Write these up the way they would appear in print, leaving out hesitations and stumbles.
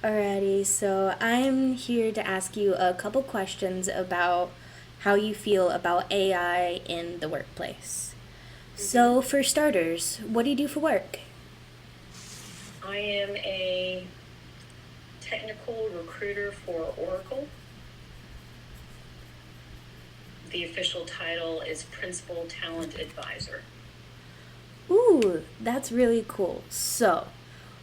Alrighty, so I'm here to ask you a couple questions about how you feel about AI in the workplace. hmm So, for starters, what do you do for work? I am a technical recruiter for Oracle. The official title is Principal Talent Advisor. Ooh, that's really cool. So,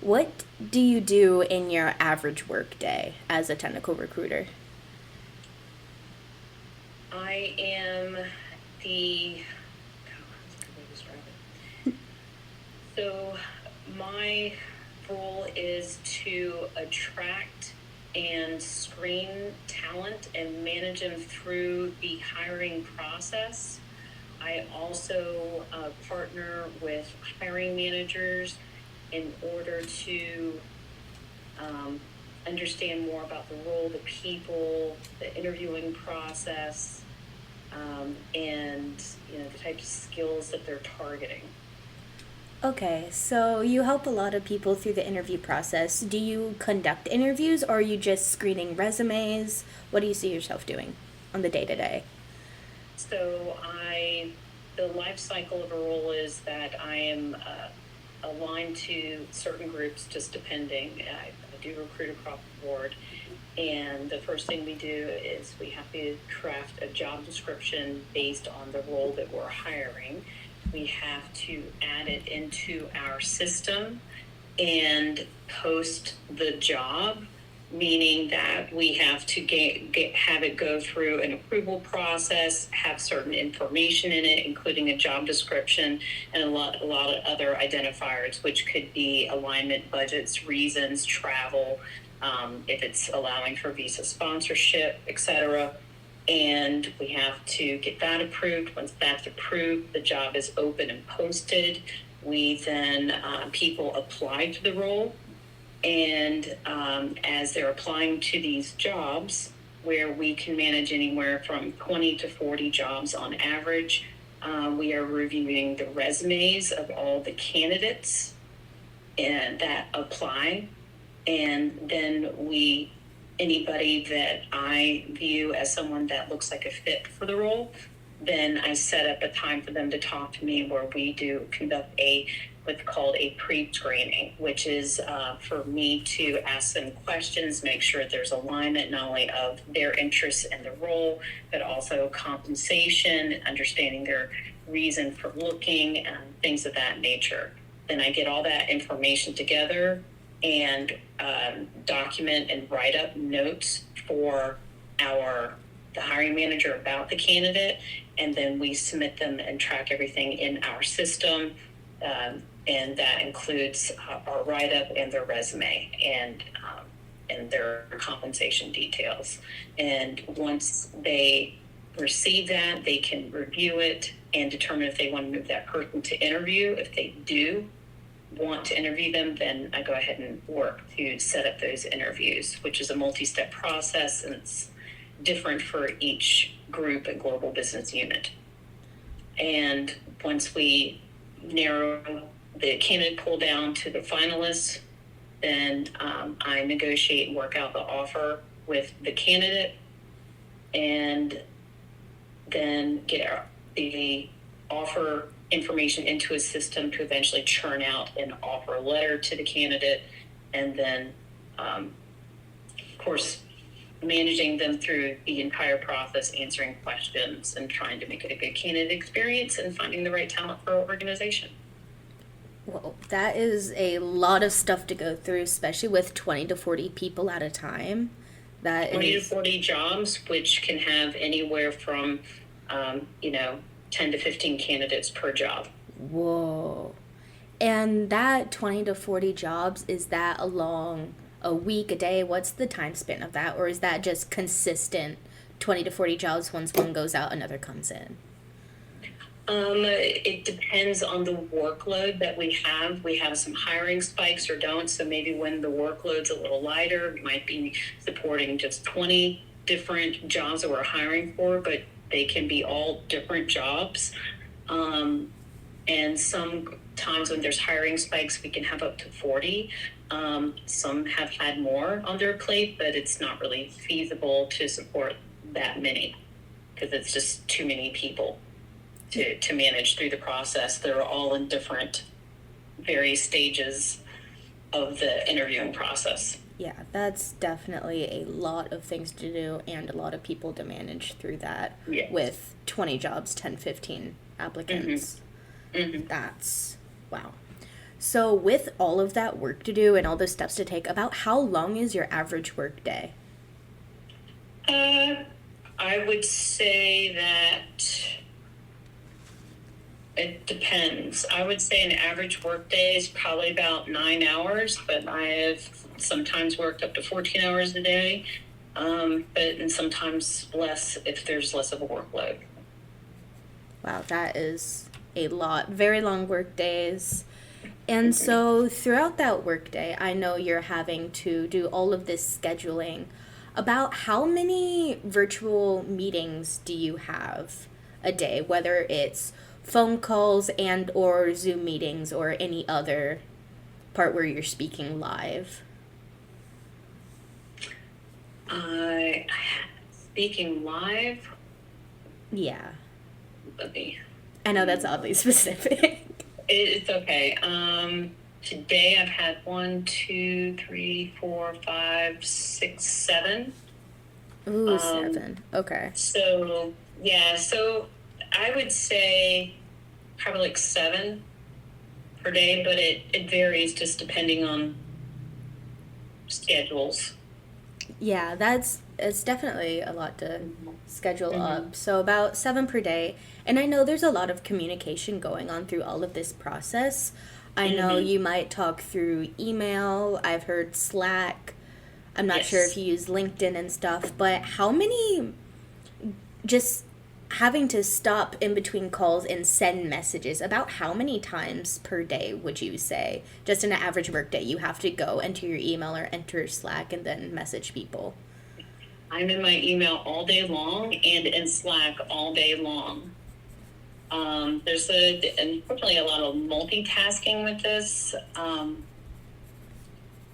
what do you do in your average work day as a technical recruiter? I am the, how's a good way to describe it? So, my role is to attract and screen talent and manage them through the hiring process. I also partner with hiring managers in order to um, understand more about the role, the people, the interviewing process, and the types of skills that they're targeting. Okay, so you help a lot of people through the interview process. Do you conduct interviews or are you just screening resumes? What do you see yourself doing on the day to day? So the life cycle of a role is that I am aligned to certain groups, just depending. I do recruit across the board. And the first thing we do is we have to craft a job description based on the role that we're hiring. We have to add it into our system and post the job, meaning that we have to have it go through an approval process, have certain information in it, including a job description and a lot of other identifiers, which could be alignment, budgets, reasons, travel, if it's allowing for visa sponsorship, etc. And we have to get that approved. Once that's approved, the job is open and posted. We then people apply to the role, and as they're applying to these jobs, where we can manage anywhere from 20 to 40 jobs on average, we are reviewing the resumes of all the candidates and that apply, and then anybody that I view as someone that looks like a fit for the role, then I set up a time for them to talk to me where we do conduct what's called a pre-screening, which is for me to ask them questions, make sure there's alignment not only of their interests in the role, but also compensation, understanding their reason for looking, and things of that nature. Then I get all that information together and document and write up notes for the hiring manager about the candidate, and then we submit them and track everything in our system. And that includes our write up and their resume and their compensation details. And once they receive that, they can review it and determine if they want to move that person to interview. If they do want to interview them, then I go ahead and work to set up those interviews, which is a multi-step process, and it's different for each group and global business unit. And once we narrow the candidate pool down to the finalists, then I negotiate and work out the offer with the candidate, and then get the offer information into a system to eventually churn out an offer letter to the candidate, and then, of course, managing them through the entire process, answering questions, and trying to make it a good candidate experience and finding the right talent for our organization. Well, that is a lot of stuff to go through, especially with 20 to 40 people at a time. That 20 to is, 40 jobs, which can have anywhere from, um, you know, 10 to 15 candidates per job. whoa. And that 20 to 40 jobs, is that along a week, a day? What's the time span of that? Or is that just consistent 20 to 40 jobs? Once one goes out, another comes in? It depends on the workload that we have. We have some hiring spikes or don't. So maybe when the workload's a little lighter, we might be supporting just 20 different jobs that we're hiring for, but they can be all different jobs. And sometimes when there's hiring spikes, we can have up to 40. Some have had more on their plate, but it's not really feasible to support that many because it's just too many people to manage through the process. They're all in different, various stages of the interviewing process. Yeah, that's definitely a lot of things to do and a lot of people to manage through that Yeah. with 20 jobs, 10, 15 applicants. That's wow. So, with all of that work to do and all those steps to take, about how long is your average work day? I would say that it depends. I would say an average work day is probably about 9 hours, but I have sometimes worked up to 14 hours a day, and sometimes less if there's less of a workload. Wow, that is a lot. Very long work days. And so, throughout that workday, I know you're having to do all of this scheduling. About how many virtual meetings do you have a day, whether it's phone calls and or Zoom meetings or any other part where you're speaking live? I Speaking live. Yeah. Let me. I know that's oddly specific. It's okay. Today I've had 1, 2, 3, 4, 5, 6, 7. Ooh, 7. Okay. So yeah, so I would say probably like 7 per day, but it varies just depending on schedules. Yeah, it's definitely a lot to schedule up. So about 7 per day. And I know there's a lot of communication going on through all of this process. I know you might talk through email. I've heard Slack. I'm not sure if Yes. you use LinkedIn and stuff, but how many just having to stop in between calls and send messages, about how many times per day would you say, just in an average work day, you have to go enter your email or enter Slack and then message people? I'm in my email all day long and in Slack all day long. There's unfortunately a lot of multitasking with this.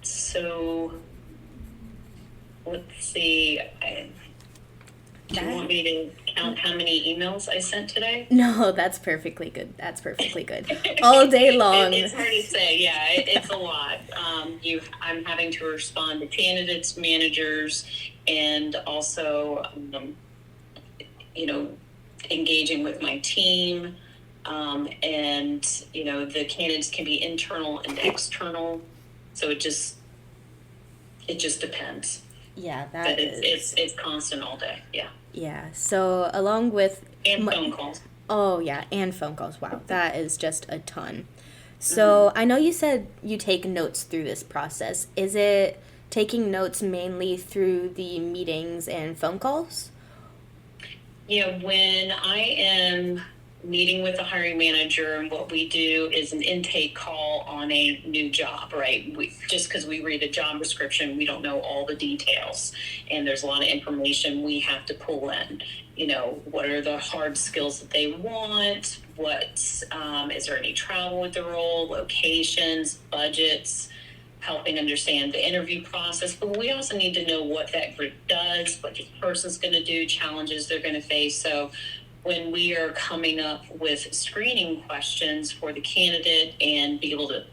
So let's see. Do you want me to count how many emails I sent today? No, that's perfectly good. That's perfectly good. All day long. It's hard to say. Yeah, it's a lot. I'm having to respond to candidates, managers, and also, you know, engaging with my team. And the candidates can be internal and external. So it just depends. Yeah, But that is. it's constant all day. Yeah, Yeah. So along with and phone calls. oh yeah, and phone calls. Wow, that is just a ton. So I know you said you take notes through this process. Is it taking notes mainly through the meetings and phone calls? When I am meeting with the hiring manager, and what we do is an intake call on a new job, right? Just because we read a job description, we don't know all the details. And there's a lot of information we have to pull in. What are the hard skills that they want? Is there any travel with the role, locations, budgets, helping understand the interview process, but we also need to know what that group does, what the person's going to do, challenges they're going to face. So when we are coming up with screening questions for the candidate and be able to,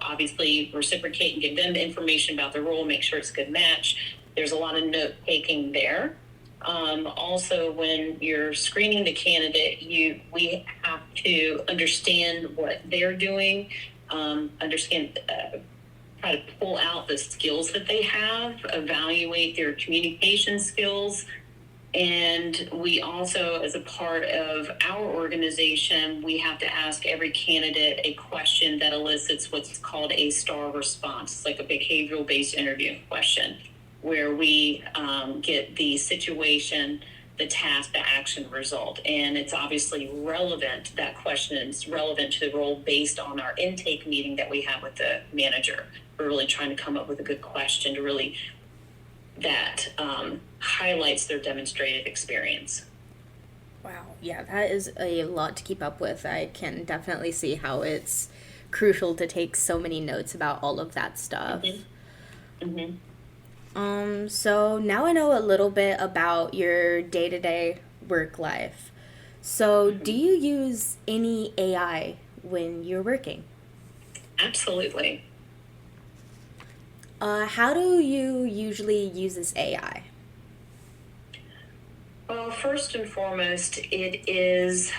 obviously reciprocate and give them the information about the role, make sure it's a good match, there's a lot of note taking there. Also, when you're screening the candidate, we have to understand what they're doing, understand try to pull out the skills that they have, evaluate their communication skills. And we also, as a part of our organization, we have to ask every candidate a question that elicits what's called a STAR response. It's like a behavioral based interview question where we get the situation, the task, the action, result. And it's obviously relevant, that question is relevant to the role based on our intake meeting that we have with the manager. We're really trying to come up with a good question to really that highlights their demonstrated experience. Wow. Yeah, that is a lot to keep up with. I can definitely see how it's crucial to take so many notes about all of that stuff. Mm-hmm. Mm-hmm. So now I know a little bit about your day-to-day work life. So, do Mm-hmm. you use any AI when you're working? Absolutely. How do you usually use this AI? Well, first and foremost, it is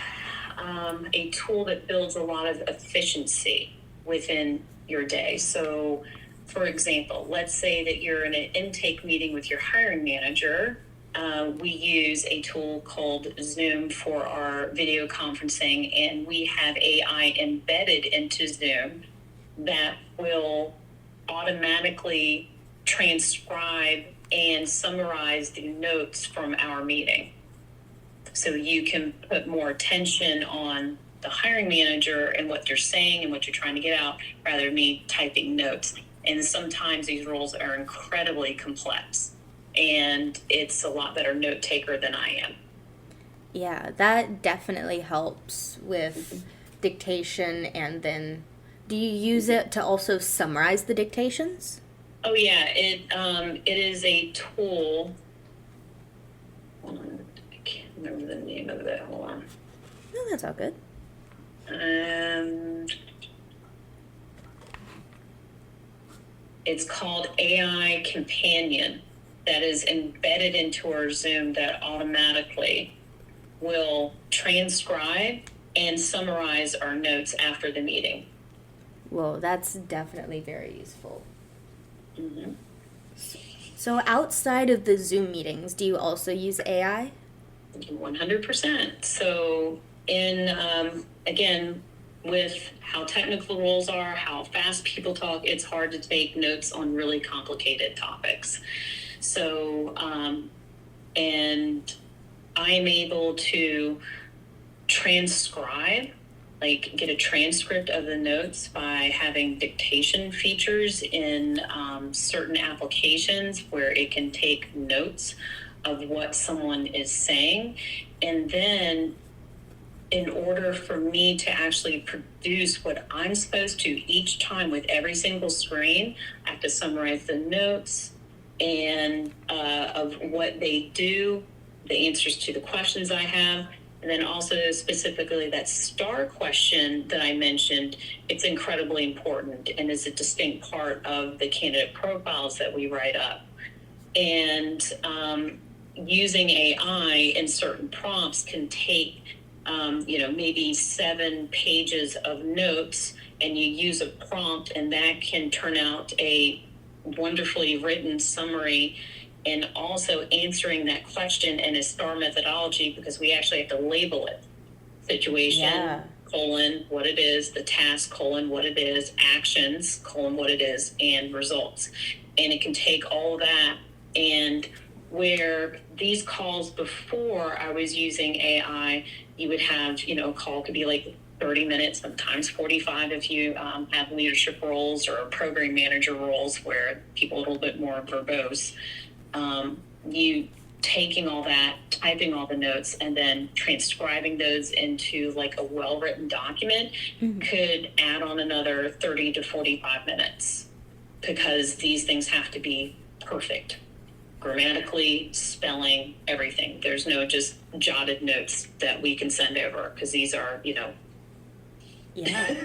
a tool that builds a lot of efficiency within your day. So, for example, let's say that you're in an intake meeting with your hiring manager. We use a tool called Zoom for our video conferencing, and we have AI embedded into Zoom that will automatically transcribe and summarize the notes from our meeting. So you can put more attention on the hiring manager and what they're saying and what you're trying to get out rather than me typing notes. And sometimes these roles are incredibly complex, and it's a lot better note taker than I am. Yeah, that definitely helps with dictation, and then do you use it to also summarize the dictations? Oh yeah, it is a tool. I can't remember the name of it. Hold on. No, that's all good. Um, it's called AI Companion, that is embedded into our Zoom that automatically will transcribe and summarize our notes after the meeting. Well, that's definitely very useful. Mm-hmm. So, outside of the Zoom meetings, do you also use AI? 100%. So, again, with how technical roles are, how fast people talk, it's hard to take notes on really complicated topics. So, and I am able to transcribe, like get a transcript of the notes by having dictation features in certain applications where it can take notes of what someone is saying. And then in order for me to actually produce what I'm supposed to each time with every single screen, I have to summarize the notes and of what they do, the answers to the questions I have, and then also specifically that star question that I mentioned. It's incredibly important and is a distinct part of the candidate profiles that we write up. And using AI in certain prompts can take maybe 7 pages of notes, and you use a prompt, and that can turn out a wonderfully written summary, and also answering that question in a STAR methodology, because we actually have to label it. Situation, Yeah. colon, what it is, the task, colon, what it is, actions, colon, what it is, and results. And it can take all that, and where these calls before I was using AI, you would have, a call could be like 30 minutes, sometimes 45 if you have leadership roles or program manager roles where people are a little bit more verbose. You taking all that, typing all the notes, and then transcribing those into like a well-written document could add on another 30 to 45 minutes, because these things have to be perfect. Grammatically, spelling, everything. There's no just jotted notes that we can send over, because these are, Yeah.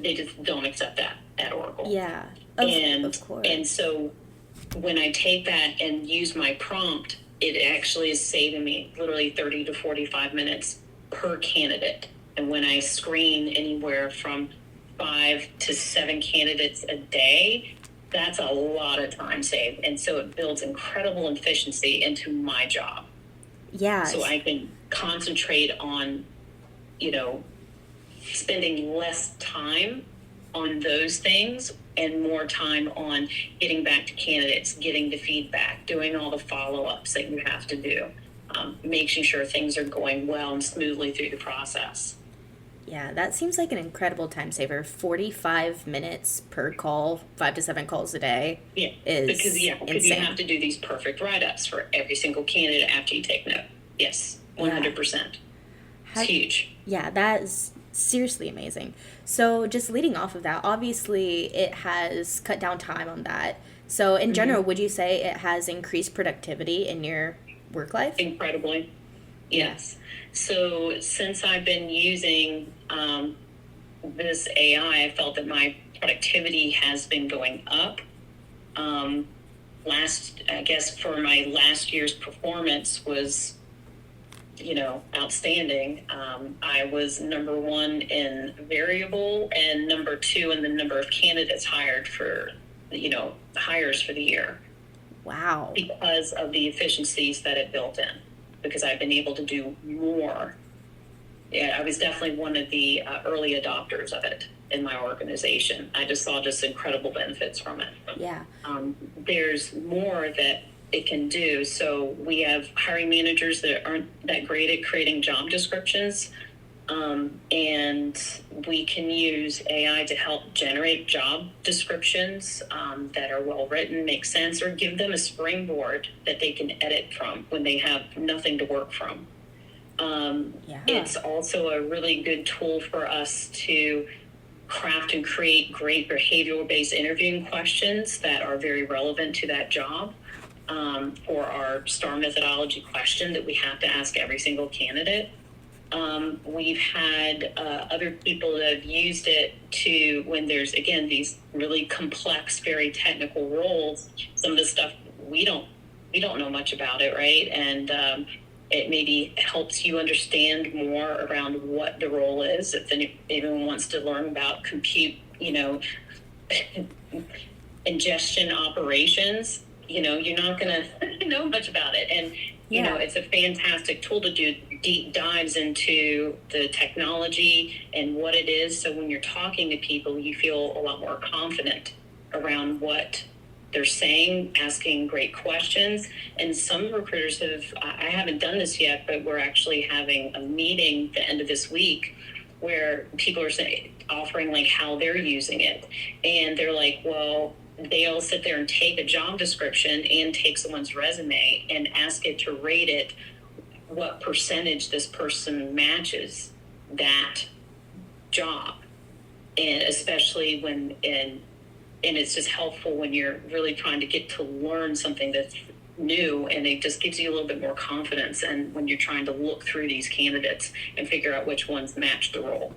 they just don't accept that at Oracle. Yeah. Of course. And so when I take that and use my prompt, it actually is saving me literally 30 to 45 minutes per candidate. And when I screen anywhere from 5 to 7 candidates a day, that's a lot of time saved. And so it builds incredible efficiency into my job. Yeah. So I can concentrate on, spending less time on those things and more time on getting back to candidates, getting the feedback, doing all the follow-ups that you have to do, making sure things are going well and smoothly through the process. Yeah, that seems like an incredible time saver. 45 minutes per call, 5 to 7 calls a day. Yeah, is because you have to do these perfect write-ups for every single candidate after you take note. Yes, 100%. It's huge. Yeah, that Seriously amazing. So, just leading off of that, obviously it has cut down time on that. So, in general, Hmm. would you say it has increased productivity in your work life? Incredibly. Yeah. Yes. So since I've been using this AI, I felt that my productivity has been going up. Um, I guess for my last year's performance was, outstanding. I was number one in variable and number two in the number of candidates hired for, hires for the year Wow. because of the efficiencies that it built in, because I've been able to do more. Yeah, I was definitely one of the early adopters of it in my organization. I just saw just incredible benefits from it. Yeah. There's more that it can do. So we have hiring managers that aren't that great at creating job descriptions. And we can use AI to help generate job descriptions that are well written, make sense, or give them a springboard that they can edit from when they have nothing to work from. Yeah. It's also a really good tool for us to craft and create great behavioral based interviewing questions that are very relevant to that job. For our STAR methodology question that we have to ask every single candidate. We've had other people that have used it to, when there's, again, these really complex, very technical roles, some of the stuff we don't know much about it, right? And it maybe helps you understand more around what the role is. If anyone wants to learn about compute, ingestion operations, you're not going to know much about it. And, Yeah. it's a fantastic tool to do deep dives into the technology and what it is. So when you're talking to people, you feel a lot more confident around what they're saying, asking great questions. And some recruiters I haven't done this yet, but we're actually having a meeting the end of this week where people are offering like how they're using it. And they're like, well, they'll sit there and take a job description and take someone's resume and ask it to rate it what percentage this person matches that job. And especially and it's just helpful when you're really trying to get to learn something that's new, and it just gives you a little bit more confidence. And when you're trying to look through these candidates and figure out which ones match the role.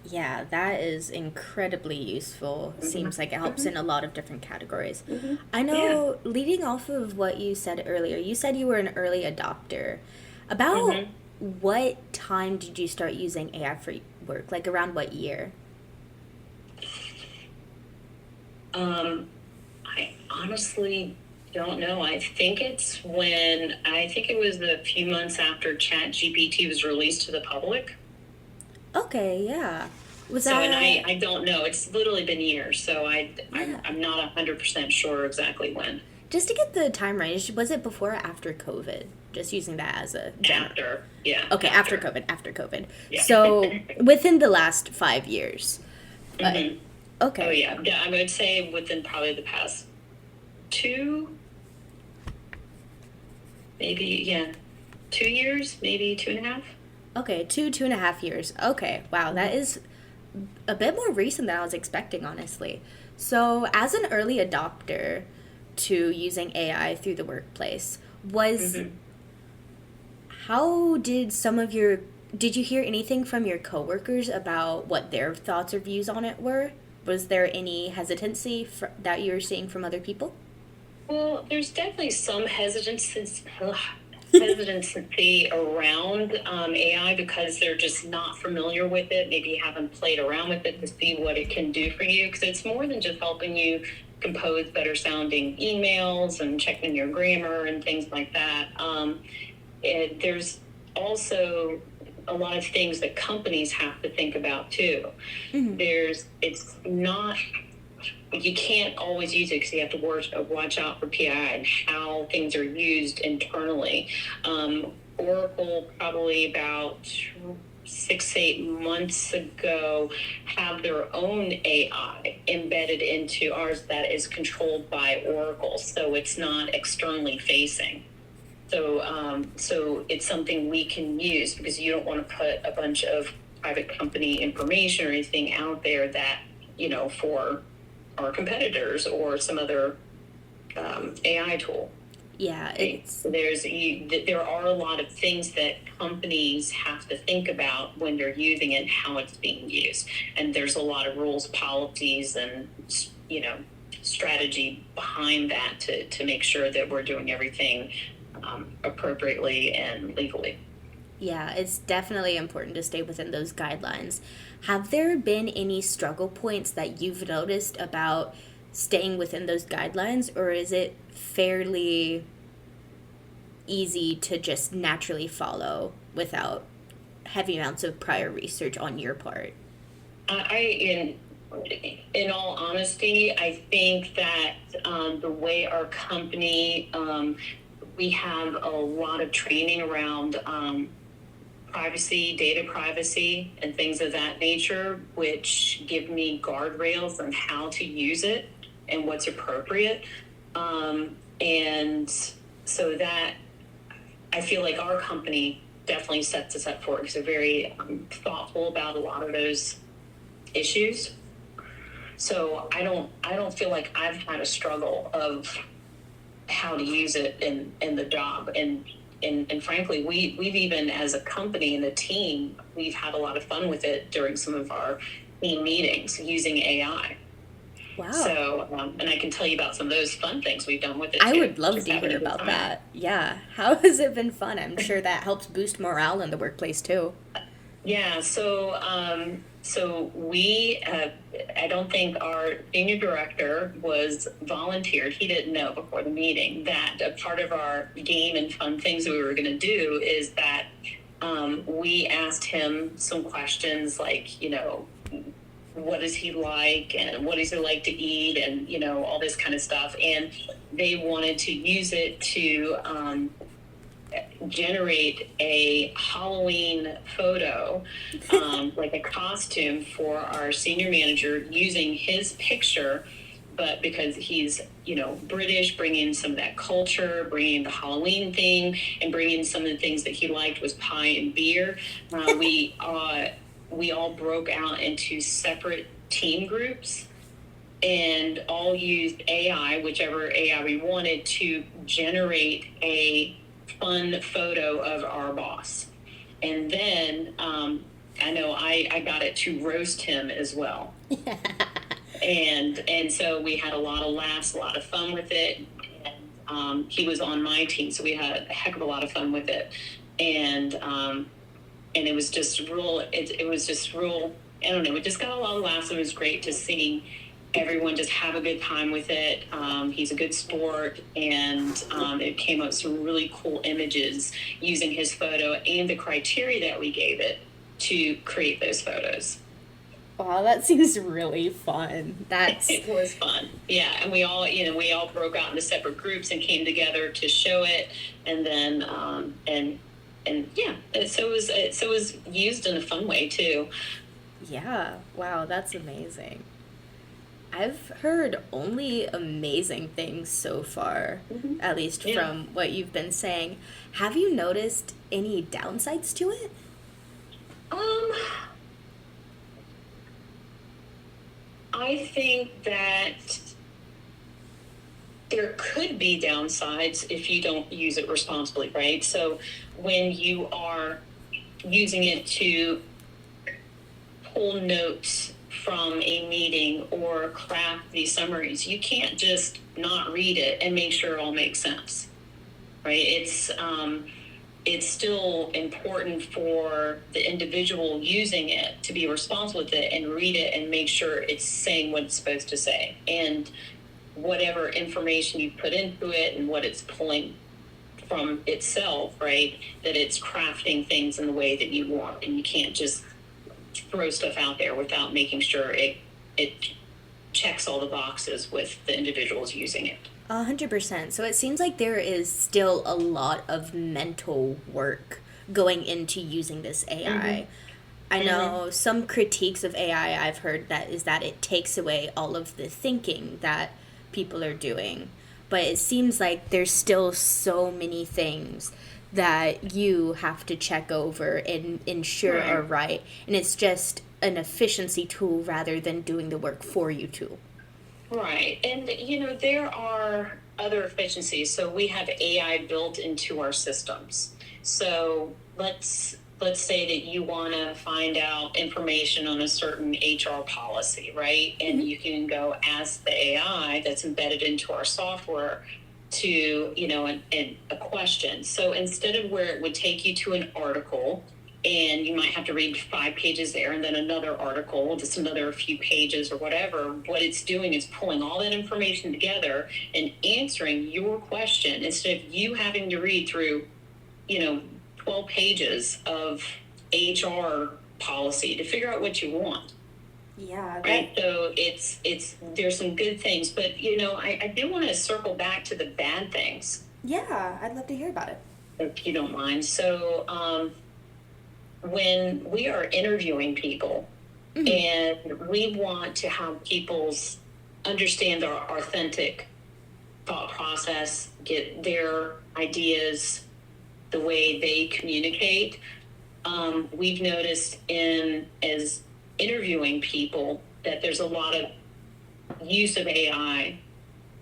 Yeah, that is incredibly useful. Mm-hmm. Seems like it helps Mm-hmm. in a lot of different categories. Mm-hmm. I Yeah. know, leading off of what you said earlier, you said you were an early adopter. About Mm-hmm. what time did you start using AI for work? Like around what year? I honestly don't know. I think it was a few months after Chat GPT was released to the public. Okay, yeah. Was So, and that, I don't know. It's literally been years, so yeah. I'm not 100% sure exactly when. Just to get the time range, was it before or after COVID? Just using that as a general. After, yeah, Okay, after after, COVID, after COVID. yeah. So within the last 5 years. Uh, Hmm. Oh okay. yeah, yeah. I would say within probably the past two, maybe, yeah, 2 years, maybe 2.5. Okay, 2.5 years. Okay, wow, that Mm-hmm. is a bit more recent than I was expecting, honestly. So, as an early adopter to using AI through the workplace, was Mm-hmm. how did some of your did you hear anything from your coworkers about what their thoughts or views on it were? Was there any hesitancy that you were seeing from other people? Well, there's definitely some hesitancy around AI because they're just not familiar with it. Maybe haven't played around with it to see what it can do for you. Because it's more than just helping you compose better sounding emails and checking your grammar and things like that. There's also a lot of things that companies have to think about too. Hmm. It's not, you can't always use it because you have to watch out for PII and how things are used internally. Oracle, probably about 6-8 months ago, have their own AI embedded into ours that is controlled by Oracle, so it's not externally facing. So it's something we can use because you don't want to put a bunch of private company information or anything out there that, for our competitors or some other AI tool. Yeah, Right? it's There are a lot of things that companies have to think about when they're using it and how it's being used. And there's a lot of rules, policies, and, strategy behind that to make sure that we're doing everything appropriately and legally. yeah, it's definitely important to stay within those guidelines. Have there been any struggle points that you've noticed about staying within those guidelines, or is it fairly easy to just naturally follow without heavy amounts of prior research on your part? In all honesty, I think that the way our company, we have a lot of training around privacy, data privacy, and things of that nature, which give me guardrails on how to use it and what's appropriate. And so that I feel like our company definitely sets us up for it because they're very thoughtful about a lot of those issues. So I don't feel like I've had a struggle of how to use it in the job. And frankly, we've even as a company and a team, we've had a lot of fun with it during some of our team meetings using AI. Wow. So, and I can tell you about some of those fun things we've done with it I too. would love Just to having hear a good about time. that. Yeah. How has it been fun? I'm sure that helps boost morale in the workplace too. Yeah, so we, I don't think our senior director was volunteered. He didn't know before the meeting that a part of our game and fun things we were going to do is that we asked him some questions like, what does he like and what does he like to eat and, all this kind of stuff. And they wanted to use it to generate a Halloween photo, like a costume for our senior manager using his picture. But because he's, British, bringing some of that culture, bringing the Halloween thing, and bringing some of the things that he liked was pie and beer. We all broke out into separate team groups and all used AI, whichever AI we wanted, to generate a fun photo of our boss. And then I know I got it to roast him as well. And so we had a lot of laughs, a lot of fun with it. And he was on my team, so we had a heck of a lot of fun with it. And it was just real. It was just real. I don't know. We just got a lot of laughs. It was great to see everyone just have a good time with it. He's a good sport, and it came up with some really cool images using his photo and the criteria that we gave it to create those photos. Wow, that seems really fun. That's It was fun, yeah. And we all broke out into separate groups and came together to show it, and then and yeah, so it was used in a fun way too. yeah. Wow, that's amazing. I've heard only amazing things so far, Mm-hmm. at least Yeah. from what you've been saying. Have you noticed any downsides to it? Um, I think that there could be downsides if you don't use it responsibly, right? So when you are using it to pull notes from a meeting or craft these summaries, you can't just not read it and make sure it all makes sense, right? It's still important for the individual using it to be responsible with it and read it and make sure it's saying what it's supposed to say. And whatever information you put into it and what it's pulling from itself, right, that it's crafting things in the way that you want. And you can't just throw stuff out there without making sure it checks all the boxes with the individuals using it. 100%. So it seems like there is still a lot of mental work going into using this AI. Mm-hmm. I Mm-hmm. know some critiques of AI I've heard that is that it takes away all of the thinking that people are doing. But it seems like there's still so many things that you have to check over and ensure are Right. right. And it's just an efficiency tool rather than doing the work for you tool. Right. And, there are other efficiencies. So we have AI built into our systems. So let's say that you want to find out information on a certain HR policy, right? And Mm-hmm. you can go ask the AI that's embedded into our software to, a question. So instead of where it would take you to an article, and you might have to read 5 pages there and then another article, just another few pages or whatever. What it's doing is pulling all that information together and answering your question instead of you having to read through, 12 pages of HR policy to figure out what you want. Yeah, Right. So there's some good things, but I do want to circle back to the bad things, yeah, I'd love to hear about it. if you don't mind. So, when we are interviewing people, and we want to have people's understand our authentic thought process, get their ideas, the way they communicate. We've noticed in as interviewing people that there's a lot of use of AI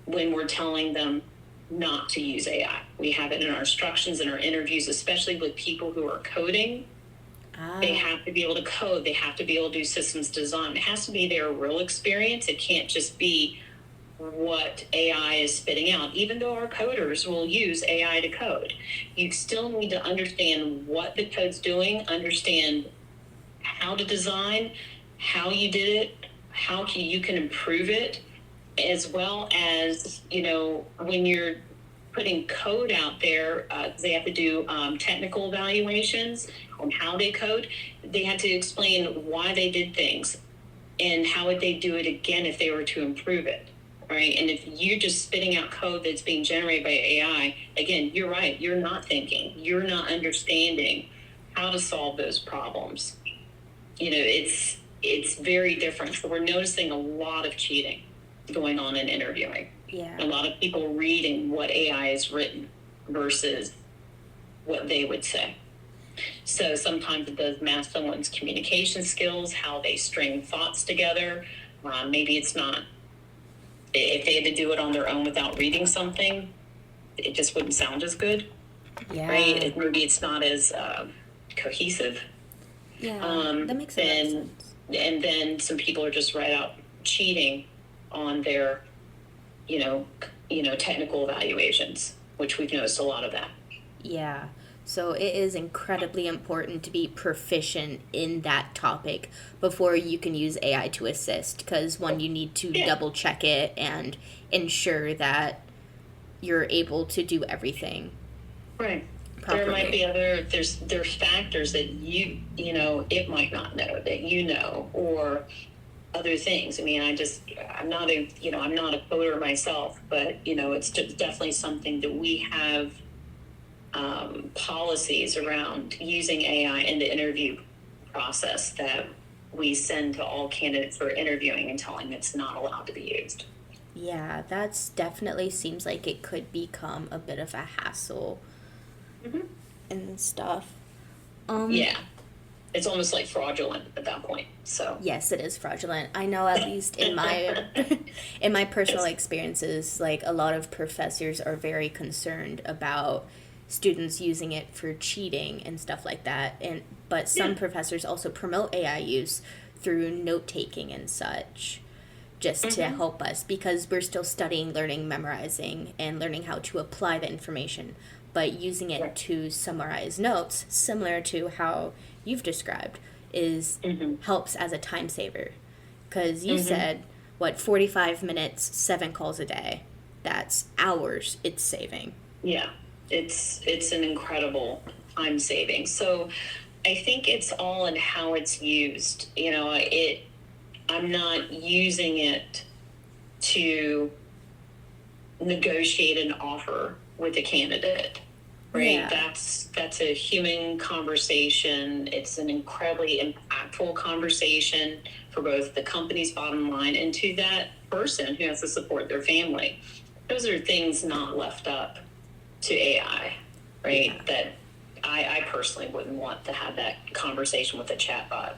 when we're telling them not to use AI. We have it in our instructions in our interviews, especially with people who are coding. They have to be able to code. They have to be able to do systems design. It has to be their real experience. It can't just be what AI is spitting out. Even though our coders will use AI to code, you still need to understand what the code's doing, understand how to design, how you did it, you can improve it, as well as, when you're putting code out there, they have to do technical evaluations on how they code. They had to explain why they did things and how would they do it again if they were to improve it, right? And if you're just spitting out code that's being generated by AI, again, you're right. You're not thinking. You're not understanding how to solve those problems. It's very different. So we're noticing a lot of cheating going on in interviewing. Yeah. A lot of people reading what AI has written versus what they would say. So sometimes it does mask someone's communication skills, how they string thoughts together. Maybe it's not, if they had to do it on their own without reading something, it just wouldn't sound as good, Yeah. right? Maybe it's not as cohesive. Yeah. That makes a lot of sense. And then some people are just right out cheating on their, technical evaluations, which we've noticed a lot of that. Yeah. So it is incredibly important to be proficient in that topic before you can use AI to assist, because one, you need to double check it and ensure that you're able to do everything. Right. Properly. There might be there's factors that it might not know that or other things. I mean, I'm not a coder myself, but it's definitely something that we have policies around using AI in the interview process that we send to all candidates for interviewing and telling them it's not allowed to be used. Yeah, that's definitely seems like it could become a bit of a hassle and stuff. Yeah. It's almost like fraudulent at that point. So yes, it is fraudulent. I know, at least in my in my personal experiences, like a lot of professors are very concerned about students using it for cheating and stuff like that. But some professors also promote AI use through note taking and such, just to help us, because we're still studying, learning, memorizing, and learning how to apply the information, but using it to summarize notes, similar to how you've described, is helps as a time saver. Because you said, 45 minutes, 7 calls a day. That's hours it's saving. Yeah, it's an incredible time saving. So I think it's all in how it's used. I'm not using it to negotiate an offer with a candidate, right? Yeah. That's a human conversation. It's an incredibly impactful conversation for both the company's bottom line and to that person who has to support their family. Those are things not left up to AI, right? I personally wouldn't want to have that conversation with a chatbot.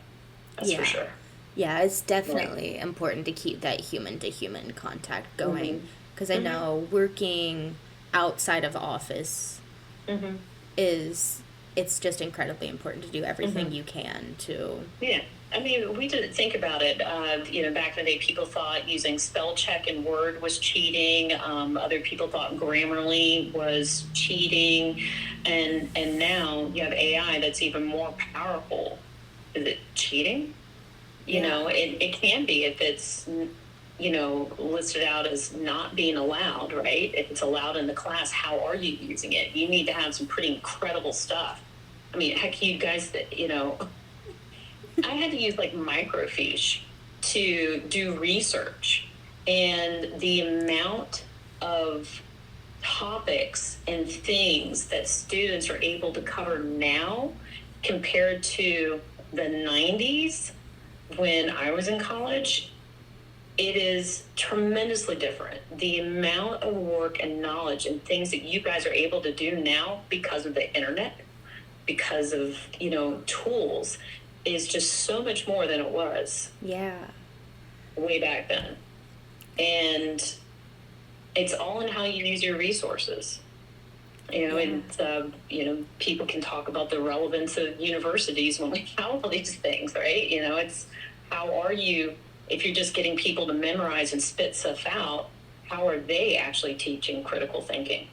That's for Yeah. sure. Yeah, it's Right. definitely important to keep that human to human contact going. Mm-hmm. Because I Mm-hmm. know working outside of office Mm-hmm. is, it's just incredibly important to do everything Mm-hmm. you can to. Yeah. I mean, we didn't think about it. Back in the day, people thought using spell check in Word was cheating. Other people thought Grammarly was cheating, and now you have AI that's even more powerful. Is it cheating? Yeah. It can be if it's listed out as not being allowed, right? If it's allowed in the class, how are you using it? You need to have some pretty incredible stuff. I mean, heck, you guys, I had to use like microfiche to do research, and the amount of topics and things that students are able to cover now compared to the 90s when I was in college, it is tremendously different. The amount of work and knowledge and things that you guys are able to do now because of the internet, because of, tools, is just so much more than it was Yeah. way back then. And it's all in how you use your resources. Yeah. And people can talk about the relevance of universities when we have all these things, right? It's how are you, if you're just getting people to memorize and spit stuff out, how are they actually teaching critical thinking?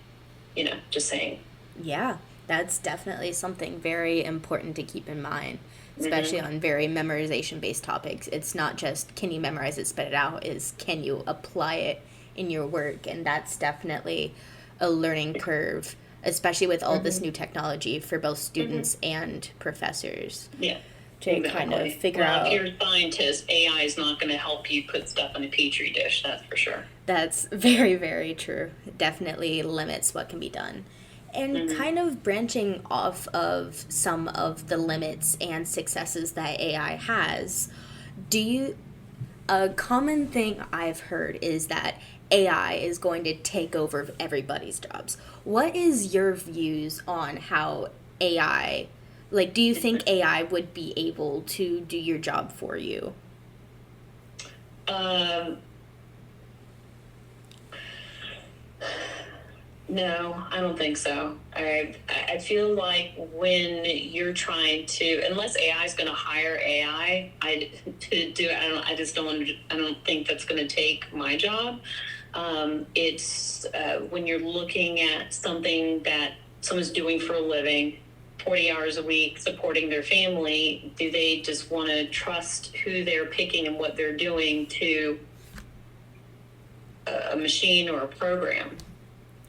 Just saying. Yeah, that's definitely something very important to keep in mind, especially Mm-hmm. on very memorization based topics. It's not just can you memorize it, spit it out, is can you apply it in your work? And that's definitely a learning curve, especially with all this Mm-hmm. new technology for both Mm-hmm. students and professors Yeah, to kind of exactly. figure Well, if out. you're a scientist, AI is not going to help you put stuff in a petri dish, that's for sure. That's very, very true. It definitely limits what can be done. And Mm-hmm. kind of branching off of some of the limits and successes that AI has, do you. A common thing I've heard is that AI is going to take over everybody's jobs. What is your views on how AI, like, do you think AI would be able to do your job for you? Um, No, I don't think so. I feel like when you're trying to, unless AI is going to hire AI, to do it, I just don't. I don't think that's going to take my job. It's when you're looking at something that someone's doing for a living, 40 hours a week, supporting their family. Do they just want to trust who they're picking and what they're doing to a machine or a program?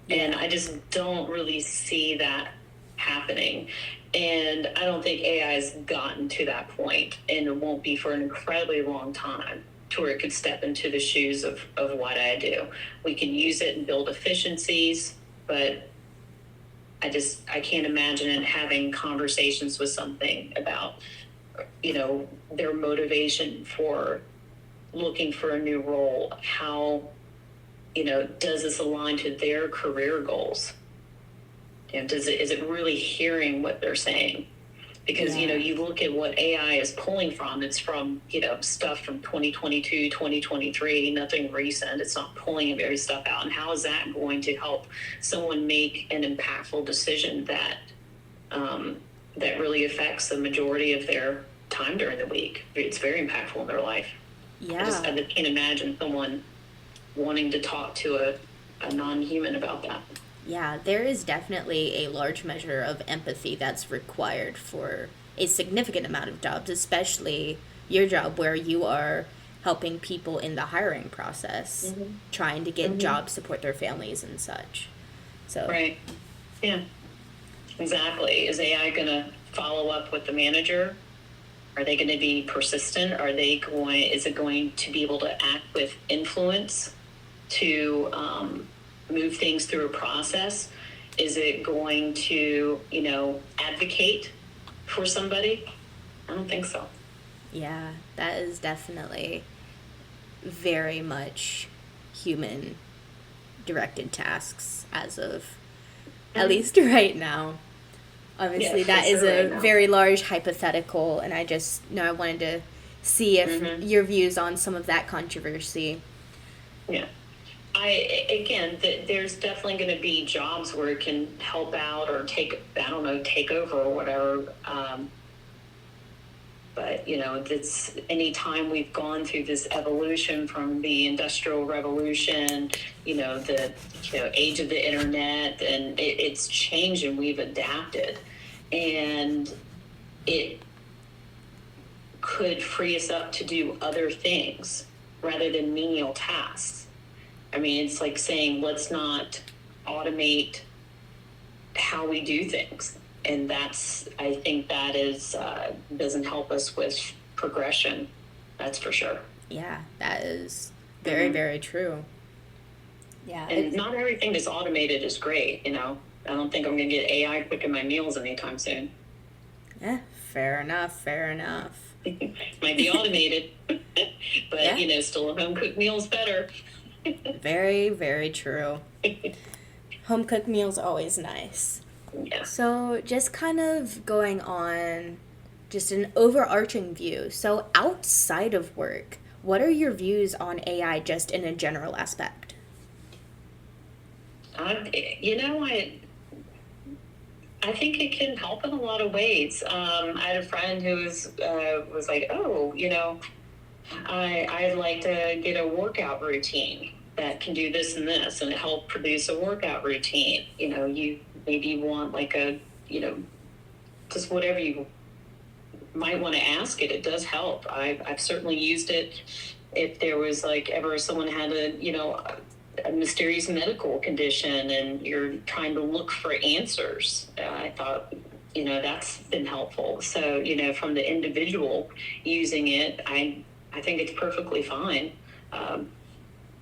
And Yeah. I just don't really see that happening. And I don't think AI has gotten to that point, and it won't be for an incredibly long time to where it could step into the shoes of what I do. We can use it and build efficiencies, but I can't imagine it having conversations with something about, their motivation for looking for a new role. How, does this align to their career goals? Is it really hearing what they're saying? Because Yeah. you look at what AI is pulling from. It's from stuff from 2022, 2023, nothing recent. It's not pulling very stuff out. And how is that going to help someone make an impactful decision that that really affects the majority of their time during the week? It's very impactful in their life. I Yeah. just can't imagine someone wanting to talk to a non-human about that. Yeah, there is definitely a large measure of empathy that's required for a significant amount of jobs, especially your job where you are helping people in the hiring process, Mm-hmm. trying to get Mm-hmm. jobs, support their families and such. So, Right. Yeah. Exactly. Is AI going to follow up with the manager? Are they going to be persistent? Is it going to be able to act with influence to move things through a process? Is it going to, advocate for somebody? I don't think so. yeah, that is definitely very much human directed tasks as of at Mm-hmm. least right now. Yeah, Obviously, for that is sure right a now. very large hypothetical, and I just know I wanted to see if Hmm. your views on some of that controversy. Yeah. Again, there's definitely going to be jobs where it can help out or I don't know, take over or whatever. But it's any time we've gone through this evolution from the Industrial Revolution, the age of the internet, and it's changed and we've adapted, and it could free us up to do other things rather than menial tasks. I mean, it's like saying, let's not automate how we do things. And I think that is, doesn't help us with progression. That's for sure. Yeah, that is very, Mm-hmm. very true. Yeah, And not everything that's automated is great. I don't think I'm going to get AI cooking my meals anytime soon. fair enough, fair enough. Might be automated, but, Yeah, still a home cooked meal is better. very, very true. Home cooked meals always nice. Yeah. So, just kind of going on just an overarching view. So, outside of work, what are your views on AI just in a general aspect? I think it can help in a lot of ways. I had a friend who was like, oh, I'd like to get a workout routine that can do this and this and help produce a workout routine. You maybe want like just whatever you might want to ask it. It does help. I've certainly used it. If there was like ever someone had a mysterious medical condition and you're trying to look for answers, I thought that's been helpful. So from the individual using it, I think it's perfectly fine. Um,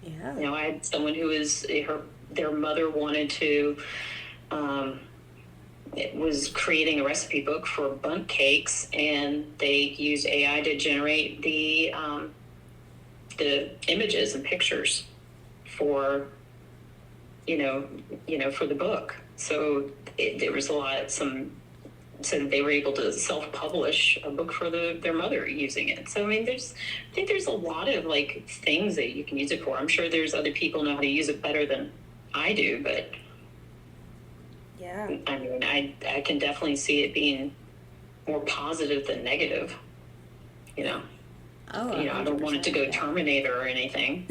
Yeah. I had someone who their mother wanted to. It was creating a recipe book for bundt cakes, and they used AI to generate the images and pictures for for the book. So there was so they were able to self-publish a book for their mother using it. So I think there's a lot of like things that you can use it for. I'm sure there's other people know how to use it better than I do, but Yeah. I mean, I can definitely see it being more positive than negative. You know, Oh, I don't want it to go 100%. Terminator or anything.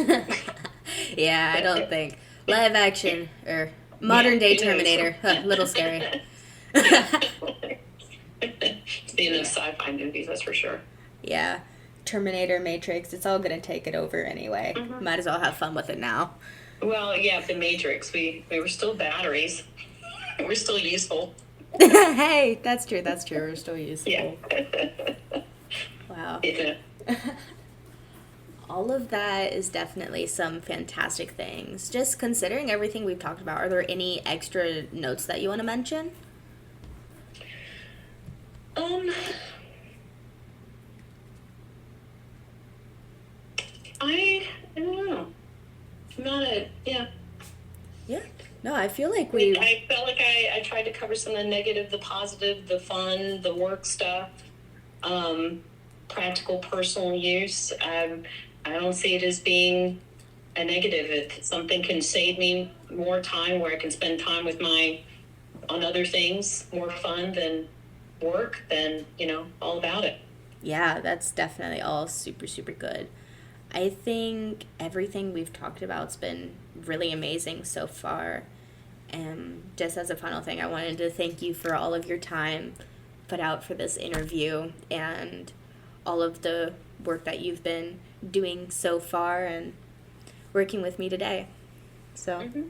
Yeah, I don't think. Live action or Yeah, modern day who knows? Terminator. Huh, little scary. Yeah. Being in sci-fi movies, that's for sure. Yeah. Terminator, Matrix, it's all gonna take it over anyway. Mm-hmm. Might as well have fun with it now. Well, yeah, the Matrix. We were still batteries. We're still useful. Hey, that's true, that's true. We're still Yeah. useful. Wow. Yeah. All of that is definitely some fantastic things. Just considering everything we've talked about, are there any extra notes that you want to mention? Um, I don't know. Not a yeah. Yeah. No, I feel like we. I felt like I tried to cover some of the negative, the positive, the fun, the work stuff, practical personal use. I don't see it as being a negative. If something can save me more time where I can spend time with on other things, more fun than work, then, all about it. Yeah, that's definitely all super, super good. I think everything we've talked about's been really amazing so far. And just as a final thing, I wanted to thank you for all of your time put out for this interview and all of the work that you've been doing so far and working with me today. So, Mm-hmm.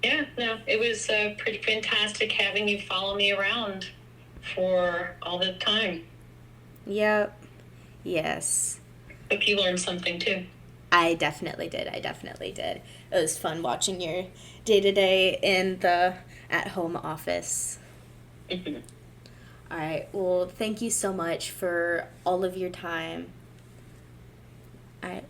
Yeah, no, it was pretty fantastic having you follow me around for all the time. yep, yes. Hope you learned something too. I definitely did. I definitely did. It was fun watching your day to day in the at home office. Mm-hmm. All right. Well, thank you so much for all of your time. I